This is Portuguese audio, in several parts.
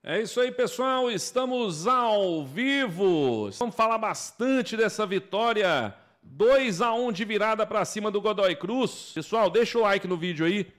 É isso aí, pessoal, estamos ao vivo. Vamos falar bastante dessa vitória 2-1 de virada para cima do Godoy Cruz. Pessoal, deixa o like no vídeo aí.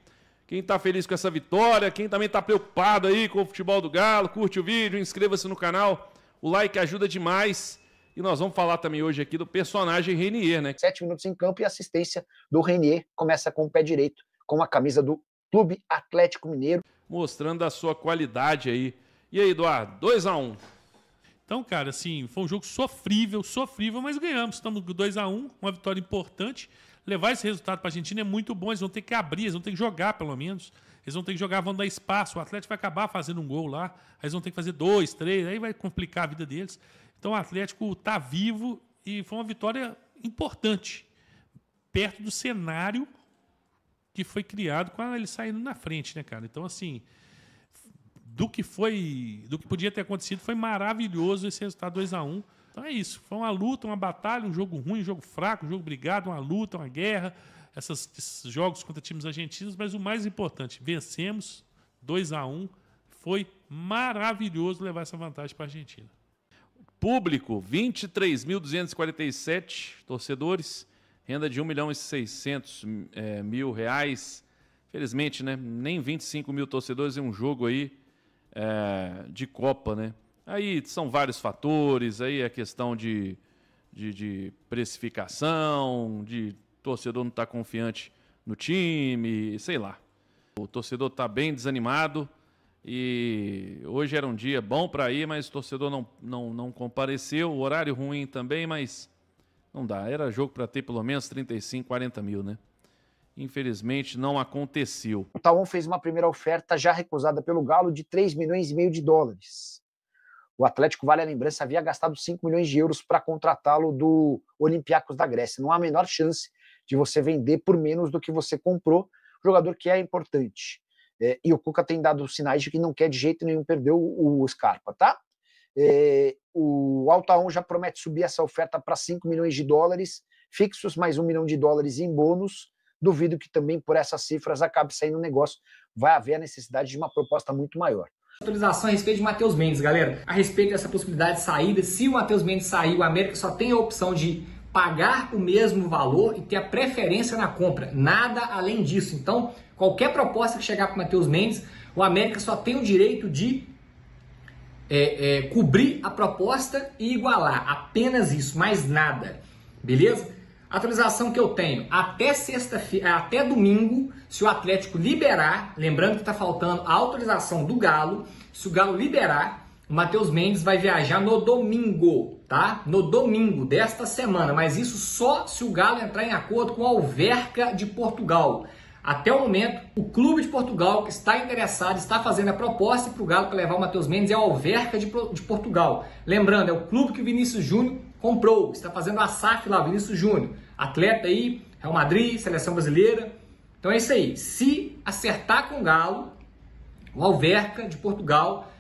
Quem tá feliz com essa vitória, quem também tá preocupado aí com o futebol do Galo, curte o vídeo, inscreva-se no canal. O like ajuda demais. E nós vamos falar também hoje aqui do personagem Renier, né? 7 minutos em campo e a assistência do Renier começa com o pé direito, com a camisa do Clube Atlético Mineiro. Mostrando a sua qualidade aí. E aí, Eduardo, 2-1. Então, cara, assim, foi um jogo sofrível, mas ganhamos. Estamos 2-1, uma vitória importante. Levar esse resultado para a Argentina é muito bom. Eles vão ter que abrir, eles vão ter que jogar, pelo menos. Eles vão ter que jogar, vão dar espaço. O Atlético vai acabar fazendo um gol lá. Aí eles vão ter que fazer 2, 3, aí vai complicar a vida deles. Então, o Atlético está vivo e foi uma vitória importante, perto do cenário que foi criado com ele saindo na frente, né, cara? Então, assim, do que podia ter acontecido, foi maravilhoso esse resultado 2-1. Então é isso, foi uma luta, uma batalha, um jogo ruim, um jogo fraco, um jogo brigado, uma luta, uma guerra, esses jogos contra times argentinos, mas o mais importante, vencemos 2-1, foi maravilhoso levar essa vantagem para a Argentina. Público, 23.247 torcedores, renda de R$1.600.000. Felizmente, né, nem 25 mil torcedores em um jogo aí de Copa, né? Aí são vários fatores, aí a questão de precificação, de torcedor não estar confiante no time, sei lá. O torcedor está bem desanimado e hoje era um dia bom para ir, mas o torcedor não compareceu. O horário ruim também, mas não dá. Era jogo para ter pelo menos 35, 40 mil, né? Infelizmente não aconteceu. O Taon fez uma primeira oferta já recusada pelo Galo de 3,5 milhões de dólares. O Atlético, vale a lembrança, havia gastado 5 milhões de euros para contratá-lo do Olympiacos da Grécia. Não há a menor chance de você vender por menos do que você comprou, jogador que é importante. E o Cuca tem dado sinais de que não quer de jeito nenhum perder o Scarpa, tá? O Al Taon já promete subir essa oferta para 5 milhões de dólares fixos, mais 1 milhão de dólares em bônus. Duvido que também por essas cifras acabe saindo um negócio. Vai haver a necessidade de uma proposta muito maior. Atualização a respeito de Matheus Mendes, galera. A respeito dessa possibilidade de saída, se o Matheus Mendes sair, o América só tem a opção de pagar o mesmo valor e ter a preferência na compra. Nada além disso. Então, qualquer proposta que chegar para o Matheus Mendes, o América só tem o direito de cobrir a proposta e igualar. Apenas isso, mais nada. Beleza? Atualização que eu tenho, até sexta-feira, até domingo, se o Atlético liberar, lembrando que está faltando a autorização do Galo, se o Galo liberar, o Matheus Mendes vai viajar no domingo, tá? No domingo desta semana, mas isso só se o Galo entrar em acordo com a Alverca de Portugal. Até o momento, o clube de Portugal que está interessado, está fazendo a proposta para o Galo para levar o Matheus Mendes é a Alverca de Portugal. Lembrando, é o clube que o Vinícius Júnior comprou, está fazendo a SAF lá, Vinícius Júnior, atleta aí, Real Madrid, seleção brasileira. Então é isso aí, se acertar com o Galo, o Alverca de Portugal,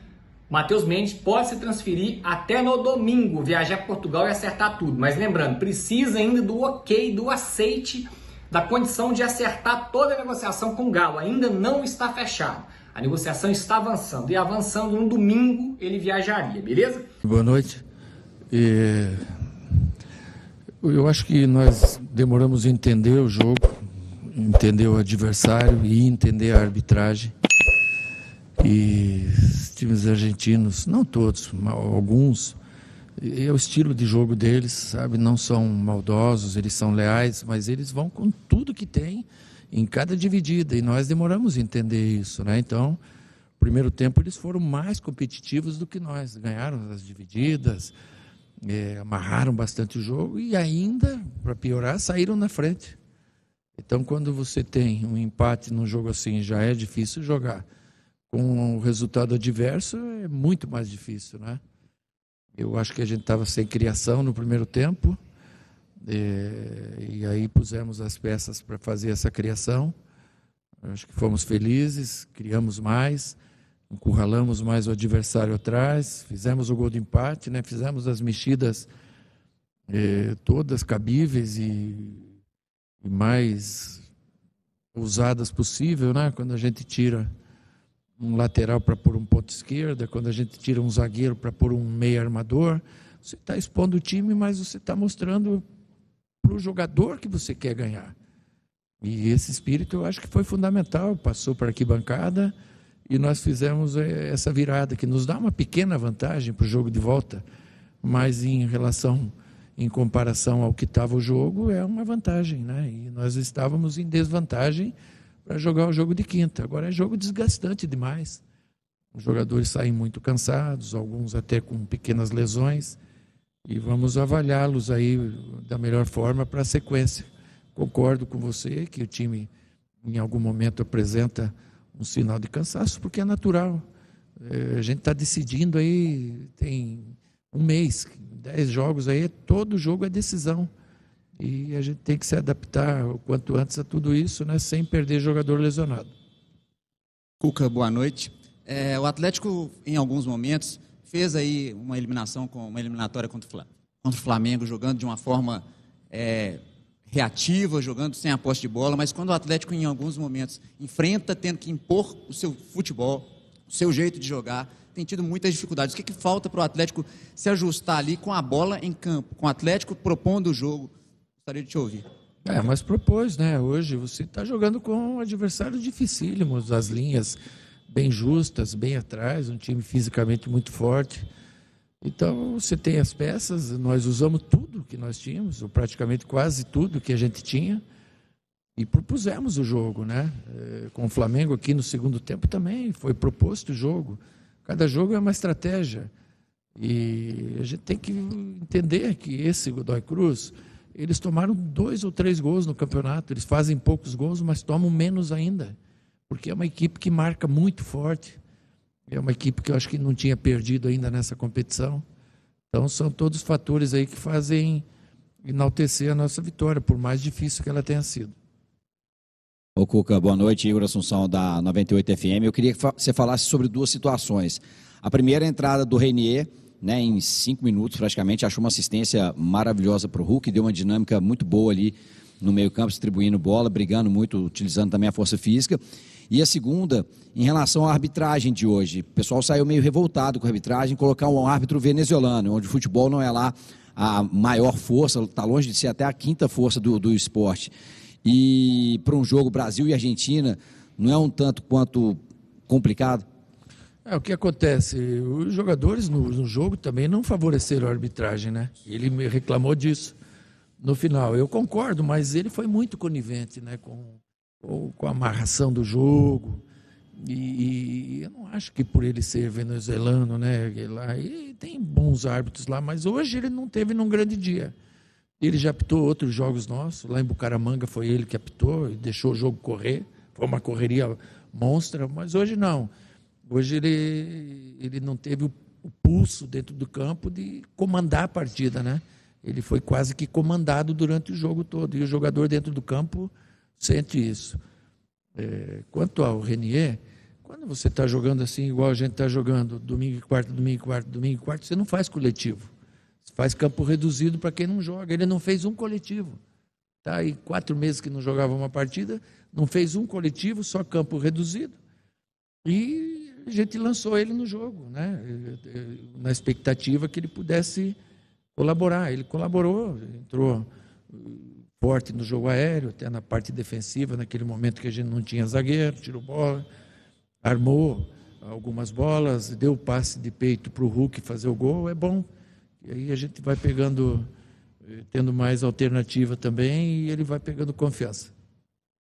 Matheus Mendes pode se transferir até no domingo, viajar para Portugal e acertar tudo. Mas lembrando, precisa ainda do ok, do aceite, da condição de acertar toda a negociação com o Galo. Ainda não está fechado. A negociação está avançando. E avançando no domingo, ele viajaria, beleza? Boa noite. Eu acho que nós demoramos a entender o jogo, entender o adversário e entender a arbitragem. E os times argentinos, não todos, mas alguns, é o estilo de jogo deles, sabe? Não são maldosos, eles são leais, mas eles vão com tudo que tem em cada dividida. E nós demoramos a entender isso, né? Então, no primeiro tempo eles foram mais competitivos do que nós. Ganharam as divididas, amarraram bastante o jogo e ainda, para piorar, saíram na frente. Então, quando você tem um empate num jogo assim, já é difícil jogar. Com o resultado adverso, é muito mais difícil, né? Eu acho que a gente estava sem criação no primeiro tempo, e aí pusemos as peças para fazer essa criação. Eu acho que fomos felizes, criamos mais, encurralamos mais o adversário atrás, fizemos o gol de empate, né? Fizemos as mexidas todas cabíveis e mais ousadas possível, né? Quando a gente tira um lateral para pôr um ponto esquerda, quando a gente tira um zagueiro para pôr um meio armador. Você está expondo o time, mas você está mostrando para o jogador que você quer ganhar. E esse espírito eu acho que foi fundamental, passou para a arquibancada e nós fizemos essa virada, que nos dá uma pequena vantagem para o jogo de volta, mas em comparação ao que estava o jogo, é uma vantagem, né? E nós estávamos em desvantagem para jogar o jogo de quinta. Agora é jogo desgastante demais. Os jogadores saem muito cansados, alguns até com pequenas lesões, e vamos avaliá-los aí da melhor forma para a sequência. Concordo com você que o time em algum momento apresenta um sinal de cansaço, porque é natural. A gente está decidindo aí, tem um mês, 10 jogos aí, todo jogo é decisão. E a gente tem que se adaptar o quanto antes a tudo isso, né, sem perder jogador lesionado. Cuca, boa noite. O Atlético, em alguns momentos, fez aí uma eliminatória contra o Flamengo, jogando de uma forma reativa, jogando sem a posse de bola, mas quando o Atlético, em alguns momentos, enfrenta tendo que impor o seu futebol, o seu jeito de jogar, tem tido muitas dificuldades. O que falta para o Atlético se ajustar ali com a bola em campo, com o Atlético propondo o jogo? Gostaria de te ouvir. Mas propôs, né? Hoje você está jogando com um adversário dificílimo, as linhas bem justas, bem atrás, um time fisicamente muito forte. Então você tem as peças, nós usamos tudo que nós tínhamos, ou praticamente quase tudo que a gente tinha, e propusemos o jogo, né? Com o Flamengo aqui no segundo tempo também foi proposto o jogo. Cada jogo é uma estratégia. E a gente tem que entender que esse Godoy Cruz, eles tomaram 2 ou 3 gols no campeonato. Eles fazem poucos gols, mas tomam menos ainda. Porque é uma equipe que marca muito forte. É uma equipe que eu acho que não tinha perdido ainda nessa competição. Então são todos fatores aí que fazem enaltecer a nossa vitória, por mais difícil que ela tenha sido. Ô Cuca, boa noite, Igor Assunção da 98 FM. Eu queria que você falasse sobre 2 situações. A primeira é a entrada do Renier, né, em 5 minutos praticamente, achou uma assistência maravilhosa para o Hulk, deu uma dinâmica muito boa ali no meio campo, distribuindo bola, brigando muito, utilizando também a força física. E a segunda, em relação à arbitragem de hoje. O pessoal saiu meio revoltado com a arbitragem, colocar um árbitro venezuelano, onde o futebol não é lá a maior força, está longe de ser até a 5ª força do esporte. E para um jogo Brasil e Argentina, não é um tanto quanto complicado? O que acontece? Os jogadores no jogo também não favoreceram a arbitragem, né? Ele me reclamou disso no final. Eu concordo, mas ele foi muito conivente, né, com a amarração do jogo. E eu não acho que por ele ser venezuelano, né, e tem bons árbitros lá, mas hoje ele não teve num grande dia. Ele já apitou outros jogos nossos, lá em Bucaramanga foi ele que apitou e deixou o jogo correr, foi uma correria monstra, mas hoje não. Hoje ele não teve o pulso dentro do campo de comandar a partida, né? Ele foi quase que comandado durante o jogo todo, e o jogador dentro do campo sente isso. Quanto ao Renier, quando você está jogando assim, igual a gente está jogando, domingo e quarta, domingo e quarta, domingo e quarta, você não faz coletivo. Você faz campo reduzido para quem não joga. Ele não fez um coletivo. Tá aí 4 meses que não jogava uma partida, não fez um coletivo, só campo reduzido. E a gente lançou ele no jogo, né? Na expectativa que ele pudesse colaborar. Ele colaborou, entrou forte no jogo aéreo, até na parte defensiva, naquele momento que a gente não tinha zagueiro, tirou bola, armou algumas bolas, deu o passe de peito para o Hulk fazer o gol, é bom. E aí a gente vai tendo mais alternativa também, e ele vai pegando confiança.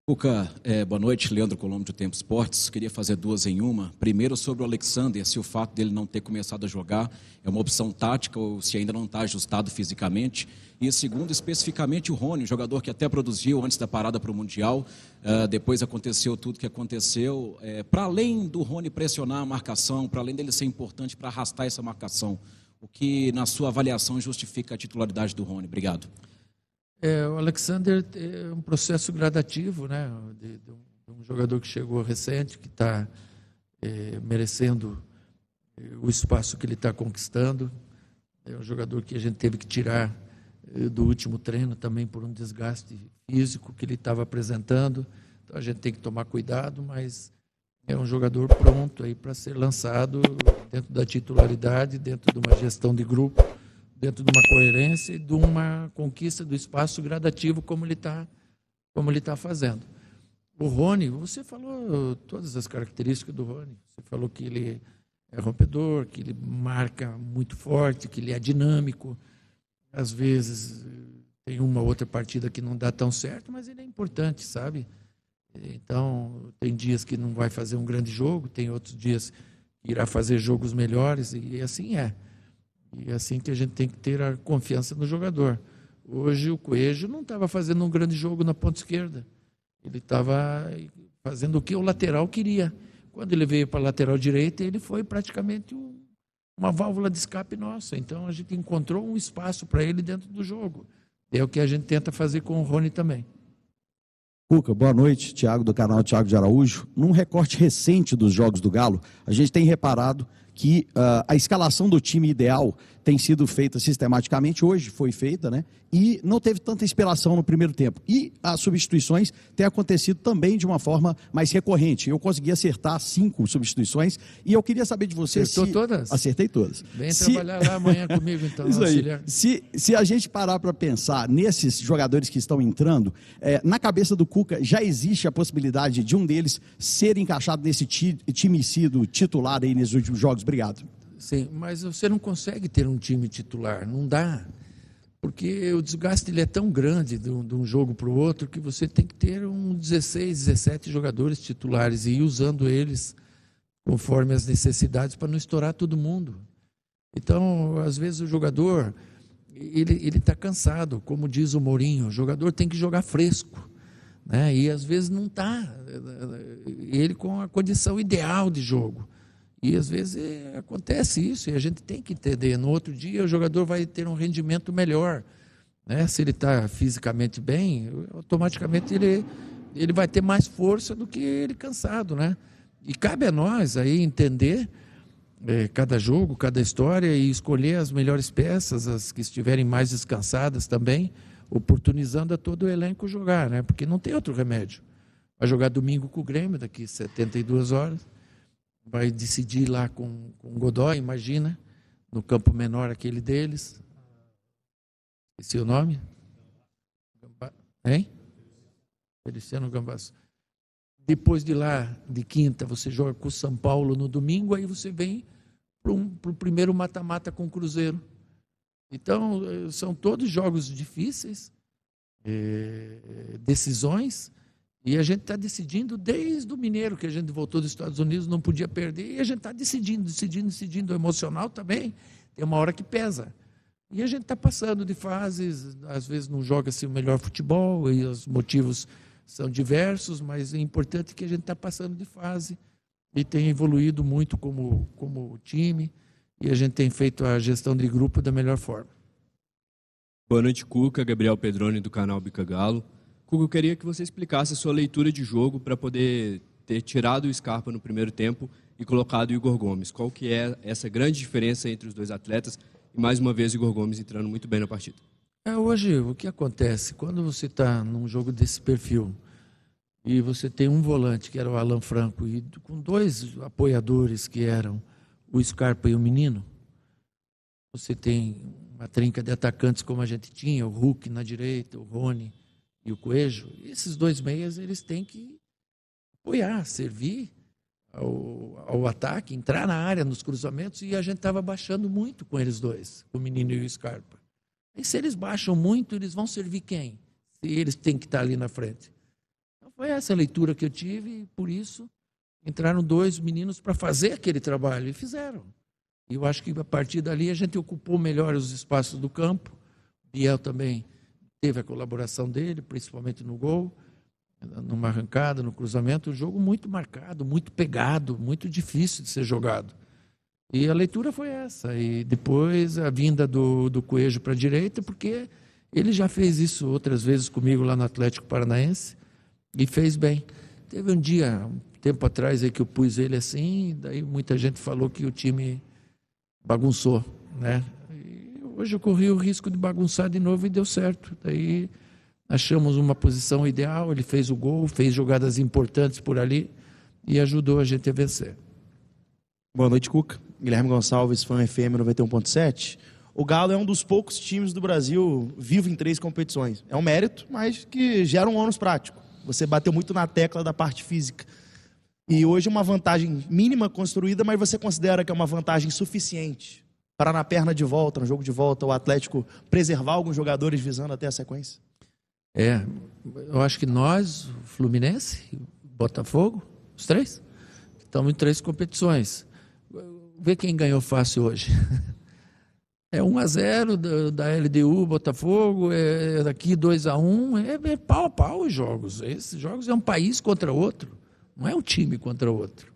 Cuca, boa noite, Leandro Colombo do Tempo Esportes. Queria fazer 2 em uma. Primeiro, sobre o Alexander, se o fato dele não ter começado a jogar é uma opção tática ou se ainda não está ajustado fisicamente. E segundo, especificamente o Rony, jogador que até produziu antes da parada para o Mundial, depois aconteceu tudo que aconteceu. Para além do Rony pressionar a marcação, para além dele ser importante para arrastar essa marcação, o que na sua avaliação justifica a titularidade do Rony? Obrigado. O Alexander é um processo gradativo, né? De um jogador que chegou recente, que está merecendo o espaço que ele está conquistando. É um jogador que a gente teve que tirar do último treino também por um desgaste físico que ele estava apresentando. Então a gente tem que tomar cuidado, mas é um jogador pronto aí para ser lançado dentro da titularidade, dentro de uma gestão de grupo, dentro de uma coerência e de uma conquista do espaço gradativo como ele tá fazendo. O Rony, você falou todas as características do Rony. Você falou que ele é rompedor, que ele marca muito forte, que ele é dinâmico. Às vezes tem uma outra partida que não dá tão certo, mas ele é importante, sabe? Então, tem dias que não vai fazer um grande jogo, tem outros dias que irá fazer jogos melhores, e assim é. E é assim que a gente tem que ter a confiança no jogador. Hoje o Coelho não estava fazendo um grande jogo na ponta esquerda. Ele estava fazendo o que o lateral queria. Quando ele veio para a lateral direita, ele foi praticamente uma válvula de escape nossa. Então, a gente encontrou um espaço para ele dentro do jogo. É o que a gente tenta fazer com o Rony também. Cuca, boa noite. Thiago, do canal Thiago de Araújo. Num recorte recente dos Jogos do Galo, a gente tem reparado que a escalação do time ideal tem sido feita sistematicamente, hoje foi feita, né? E não teve tanta inspiração no primeiro tempo. E as substituições têm acontecido também de uma forma mais recorrente. Eu consegui acertar 5 substituições e eu queria saber de você Acertou todas? Acertei todas. Vem trabalhar lá amanhã comigo, então, Isso aí. auxiliar. Se a gente parar para pensar nesses jogadores que estão entrando, na cabeça do Cuca já existe a possibilidade de um deles ser encaixado nesse time sido titular aí nesses últimos jogos? Obrigado. Sim, mas você não consegue ter um time titular, não dá. Porque o desgaste ele é tão grande de um jogo para o outro que você tem que ter 16, 17 jogadores titulares e ir usando eles conforme as necessidades para não estourar todo mundo. Então, às vezes o jogador ele está cansado, como diz o Mourinho, o jogador tem que jogar fresco, né? E às vezes não está ele com a condição ideal de jogo. E às vezes acontece isso e a gente tem que entender. No outro dia o jogador vai ter um rendimento melhor, né? Se ele está fisicamente bem, automaticamente ele vai ter mais força do que ele cansado, né? E cabe a nós aí entender cada jogo, cada história e escolher as melhores peças, as que estiverem mais descansadas também, oportunizando a todo o elenco jogar, né? Porque não tem outro remédio. Vai jogar domingo com o Grêmio, daqui 72 horas. Vai decidir lá com o Godoy, imagina, no campo menor aquele deles. Esse é o nome? Hein? Feliciano Gambassi. Depois de lá, de quinta, você joga com o São Paulo no domingo, aí você vem para o primeiro mata-mata com o Cruzeiro. Então, são todos jogos difíceis, decisões. E a gente está decidindo desde o Mineiro, que a gente voltou dos Estados Unidos, não podia perder, e a gente está decidindo. O emocional também tem uma hora que pesa. E a gente está passando de fases, às vezes não joga assim, o melhor futebol, e os motivos são diversos, mas é importante que a gente está passando de fase e tem evoluído muito como time, e a gente tem feito a gestão de grupo da melhor forma. Boa noite, Cuca. Gabriel Pedroni, do canal Bica Galo. Cuca, eu queria que você explicasse a sua leitura de jogo para poder ter tirado o Scarpa no primeiro tempo e colocado o Igor Gomes. Qual que é essa grande diferença entre os dois atletas? E, mais uma vez, o Igor Gomes entrando muito bem na partida. Hoje, o que acontece? Quando você está num jogo desse perfil e você tem um volante, que era o Alan Franco, e com 2 apoiadores, que eram o Scarpa e o Menino, você tem uma trinca de atacantes como a gente tinha, o Hulk na direita, o Rony e o Coelho, esses 2 meias eles têm que apoiar, servir ao ataque, entrar na área, nos cruzamentos, e a gente estava baixando muito com eles dois, o Menino e o Scarpa. E se eles baixam muito, eles vão servir quem? Se eles têm que estar ali na frente. Então foi essa a leitura que eu tive, e por isso entraram 2 meninos para fazer aquele trabalho, e fizeram. E eu acho que a partir dali a gente ocupou melhor os espaços do campo. Biel também teve a colaboração dele, principalmente no gol, numa arrancada, no cruzamento. Um jogo muito marcado, muito pegado, muito difícil de ser jogado. E a leitura foi essa. E depois a vinda do Coelho para a direita, porque ele já fez isso outras vezes comigo lá no Atlético Paranaense e fez bem. Teve um dia, um tempo atrás, aí que eu pus ele assim, e daí muita gente falou que o time bagunçou, né? Hoje eu corri o risco de bagunçar de novo e deu certo. Daí achamos uma posição ideal, ele fez o gol, fez jogadas importantes por ali e ajudou a gente a vencer. Boa noite, Cuca. Guilherme Gonçalves, Fã FM 91.7. O Galo é um dos poucos times do Brasil vivo em 3 competições. É um mérito, mas que gera um ônus prático. Você bateu muito na tecla da parte física. E hoje é uma vantagem mínima construída, mas você considera que é uma vantagem suficiente para, na perna de volta, no jogo de volta, o Atlético preservar alguns jogadores visando até a sequência? Eu acho que nós, o Fluminense, Botafogo, os 3, estamos em 3 competições. Vê quem ganhou fácil hoje. É 1-0 da LDU, Botafogo, é daqui 2-1, é pau a pau os jogos. Esses jogos é um país contra outro, não é um time contra outro.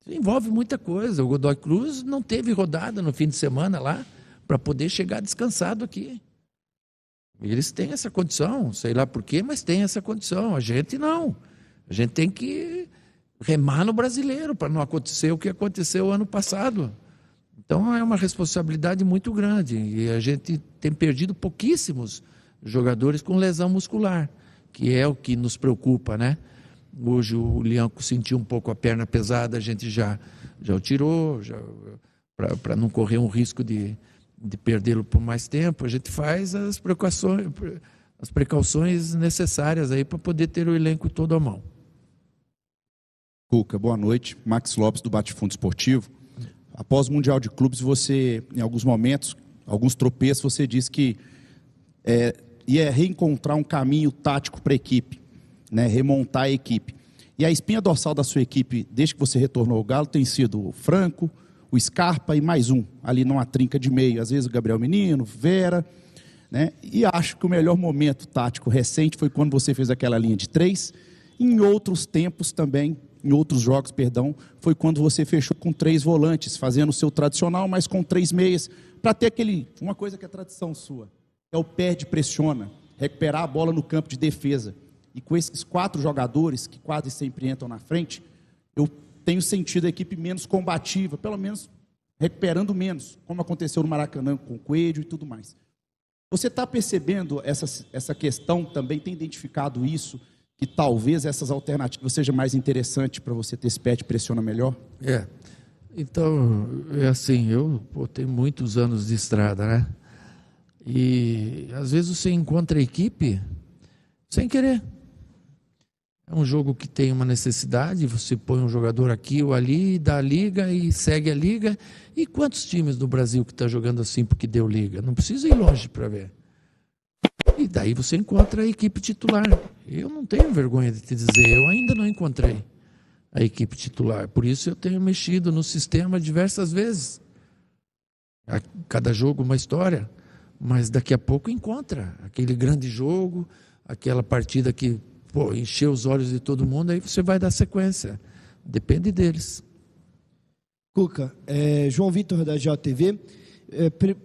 Envolve muita coisa. O Godoy Cruz não teve rodada no fim de semana lá para poder chegar descansado aqui. Eles têm essa condição, sei lá por quê, mas tem essa condição. A gente não. A gente tem que remar no brasileiro para não acontecer o que aconteceu ano passado. Então é uma responsabilidade muito grande e a gente tem perdido pouquíssimos jogadores com lesão muscular, que é o que nos preocupa, né? Hoje o Lianco sentiu um pouco a perna pesada, a gente já o tirou, para não correr um risco de perdê-lo por mais tempo. A gente faz as precauções necessárias aí para poder ter o elenco todo à mão. Cuca, boa noite. Max Lopes, do Bate-Fundo Esportivo. Após o Mundial de Clubes, você, em alguns momentos, alguns tropeços, você disse que ia reencontrar um caminho tático para a equipe, né? Remontar a equipe. E a espinha dorsal da sua equipe, desde que você retornou ao Galo, tem sido o Franco, o Scarpa e mais um, ali numa trinca de meio. Às vezes o Gabriel Menino, Vera, né? E acho que o melhor momento tático recente foi quando você fez aquela linha de 3. Em outros tempos também, em outros jogos, perdão, foi quando você fechou com 3 volantes, fazendo o seu tradicional, mas com 3 meias, para ter uma coisa que é tradição sua, é o perde-pressiona, recuperar a bola no campo de defesa. E com esses 4 jogadores, que quase sempre entram na frente, eu tenho sentido a equipe menos combativa, pelo menos recuperando menos, como aconteceu no Maracanã com o Coelho e tudo mais. Você está percebendo essa questão também, tem identificado isso, que talvez essas alternativas sejam mais interessantes para você ter esse pé de pressiona melhor? Então, é assim, eu tenho muitos anos de estrada, né? E às vezes você encontra a equipe sem querer. É um jogo que tem uma necessidade, você põe um jogador aqui ou ali, dá a liga e segue a liga. E quantos times do Brasil que está jogando assim porque deu liga? Não precisa ir longe para ver. E daí você encontra a equipe titular. Eu não tenho vergonha de te dizer, eu ainda não encontrei a equipe titular. Por isso eu tenho mexido no sistema diversas vezes. A cada jogo uma história, mas daqui a pouco encontra aquele grande jogo, aquela partida que encheu os olhos de todo mundo, aí você vai dar sequência. Depende deles. Cuca, João Vitor da JTV.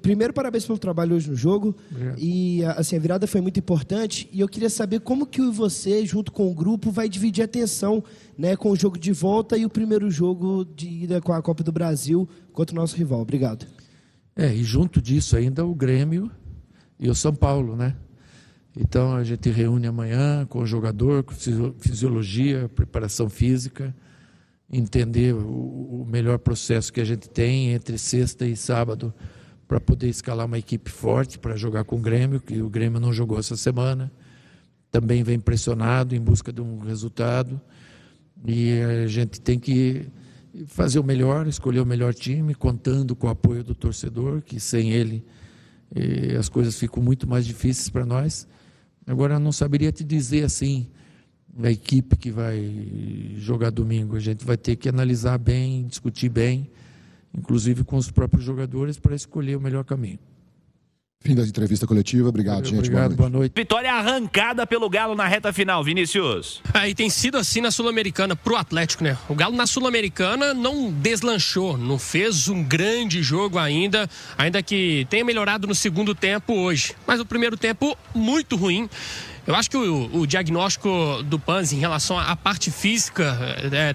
Primeiro, parabéns pelo trabalho hoje no jogo. Obrigado. E assim, a virada foi muito importante. E eu queria saber como que você, junto com o grupo, vai dividir a atenção, né, com o jogo de volta e o primeiro jogo de ida com a Copa do Brasil contra o nosso rival. Obrigado. E junto disso ainda o Grêmio e o São Paulo, né? Então a gente reúne amanhã com o jogador, com fisiologia, preparação física, entender o melhor processo que a gente tem entre sexta e sábado para poder escalar uma equipe forte para jogar com o Grêmio, que o Grêmio não jogou essa semana. Também vem pressionado em busca de um resultado. E a gente tem que fazer o melhor, escolher o melhor time, contando com o apoio do torcedor, que sem ele as coisas ficam muito mais difíceis para nós. Agora, eu não saberia te dizer assim, a equipe que vai jogar domingo. A gente vai ter que analisar bem, discutir bem, inclusive com os próprios jogadores, para escolher o melhor caminho. Fim da entrevista coletiva. Obrigado, gente. Obrigado, boa noite. Vitória arrancada pelo Galo na reta final, Vinícius. E tem sido assim na Sul-Americana pro Atlético, né? O Galo na Sul-Americana não deslanchou, não fez um grande jogo ainda que tenha melhorado no segundo tempo hoje. Mas o primeiro tempo muito ruim. Eu acho que o diagnóstico do Panzi em relação à parte física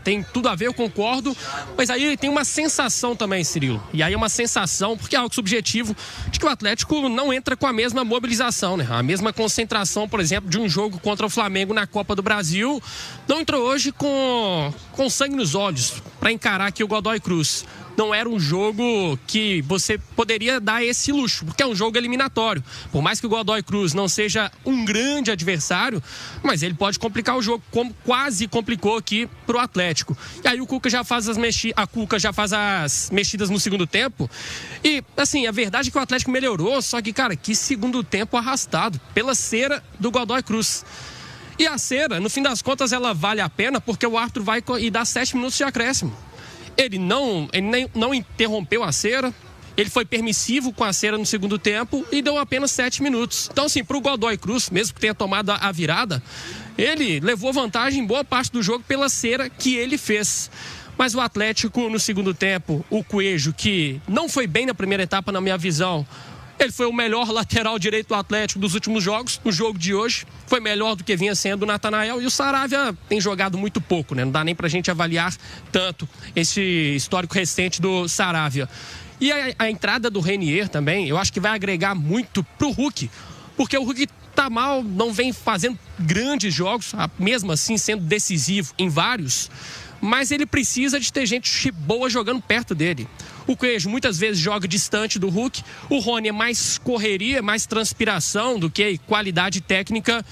tem tudo a ver, eu concordo, mas aí tem uma sensação também, Cirilo. E aí é uma sensação, porque é algo subjetivo, de que o Atlético não entra com a mesma mobilização, né? A mesma concentração, por exemplo, de um jogo contra o Flamengo na Copa do Brasil. Não entrou hoje com sangue nos olhos para encarar aqui o Godoy Cruz. Não era um jogo que você poderia dar esse luxo, porque é um jogo eliminatório. Por mais que o Godoy Cruz não seja um grande adversário, mas ele pode complicar o jogo, como quase complicou aqui pro Atlético. E aí o Cuca já faz as mexidas no segundo tempo. E, assim, a verdade é que o Atlético melhorou, só que, cara, que segundo tempo arrastado pela cera do Godoy Cruz. E a cera, no fim das contas, ela vale a pena porque o árbitro vai e dá 7 minutos de acréscimo. Ele não interrompeu a cera, ele foi permissivo com a cera no segundo tempo e deu apenas 7 minutos. Então, assim, para o Godoy Cruz, mesmo que tenha tomado a virada, ele levou vantagem em boa parte do jogo pela cera que ele fez. Mas o Atlético, no segundo tempo, o Coelho, que não foi bem na primeira etapa, na minha visão, ele foi o melhor lateral direito do Atlético dos últimos jogos. No jogo de hoje, foi melhor do que vinha sendo o Natanael. E o Saravia tem jogado muito pouco, né? Não dá nem pra gente avaliar tanto esse histórico recente do Saravia. E a entrada do Renier também, eu acho que vai agregar muito pro Hulk. Porque o Hulk tá mal, não vem fazendo grandes jogos, mesmo assim sendo decisivo em vários. Mas ele precisa de ter gente boa jogando perto dele. O Coelho muitas vezes joga distante do Hulk. O Rony é mais correria, mais transpiração do que qualidade técnica.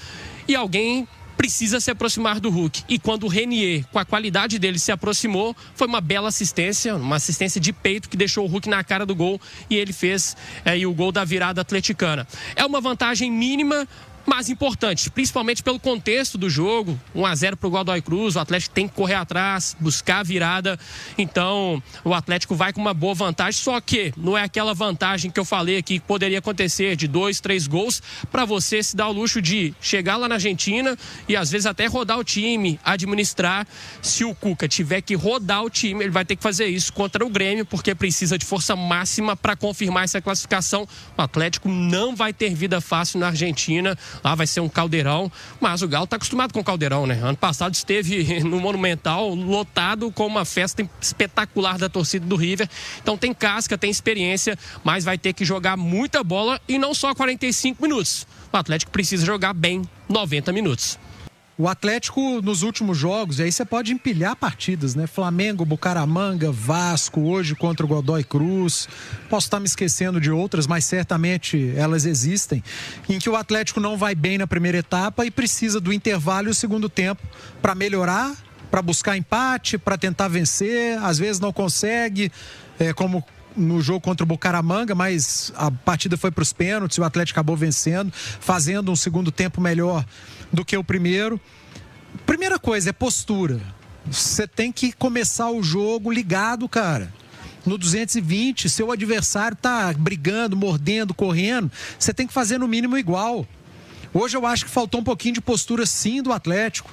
E alguém precisa se aproximar do Hulk. E quando o Renier, com a qualidade dele, se aproximou, foi uma bela assistência, uma assistência de peito que deixou o Hulk na cara do gol e ele fez o gol da virada atleticana. É uma vantagem mínima, mas importante, principalmente pelo contexto do jogo. 1-0 para o Godoy Cruz, o Atlético tem que correr atrás, buscar a virada. Então, o Atlético vai com uma boa vantagem, só que não é aquela vantagem que eu falei aqui que poderia acontecer de 2, 3 gols, para você se dar o luxo de chegar lá na Argentina e às vezes até rodar o time, administrar. Se o Cuca tiver que rodar o time, ele vai ter que fazer isso contra o Grêmio, porque precisa de força máxima para confirmar essa classificação. O Atlético não vai ter vida fácil na Argentina. Lá vai ser um caldeirão, mas o Galo está acostumado com o caldeirão, né? Ano passado esteve no Monumental lotado com uma festa espetacular da torcida do River. Então tem casca, tem experiência, mas vai ter que jogar muita bola e não só 45 minutos. O Atlético precisa jogar bem 90 minutos. O Atlético, nos últimos jogos, e aí você pode empilhar partidas, né? Flamengo, Bucaramanga, Vasco, hoje contra o Godoy Cruz. Posso estar me esquecendo de outras, mas certamente elas existem. Em que o Atlético não vai bem na primeira etapa e precisa do intervalo e o segundo tempo para melhorar, para buscar empate, para tentar vencer. Às vezes não consegue, como no jogo contra o Bucaramanga, mas a partida foi para os pênaltis e o Atlético acabou vencendo, fazendo um segundo tempo melhor do que o primeiro. Primeira coisa é postura. Você tem que começar o jogo ligado, cara. No 220, seu adversário tá brigando, mordendo, correndo, você tem que fazer no mínimo igual. Hoje eu acho que faltou um pouquinho de postura sim do Atlético,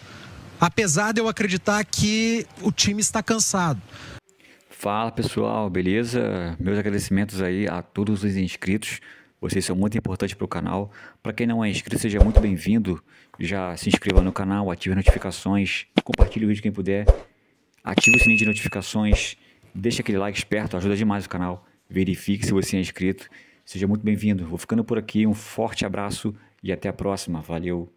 apesar de eu acreditar que o time está cansado. Fala pessoal, beleza? Meus agradecimentos aí a todos os inscritos. Vocês são muito importantes para o canal. Para quem não é inscrito, seja muito bem-vindo. Já se inscreva no canal, ative as notificações, compartilhe o vídeo quem puder, ative o sininho de notificações, deixa aquele like esperto, ajuda demais o canal. Verifique se você é inscrito. Seja muito bem-vindo. Vou ficando por aqui, um forte abraço e até a próxima. Valeu!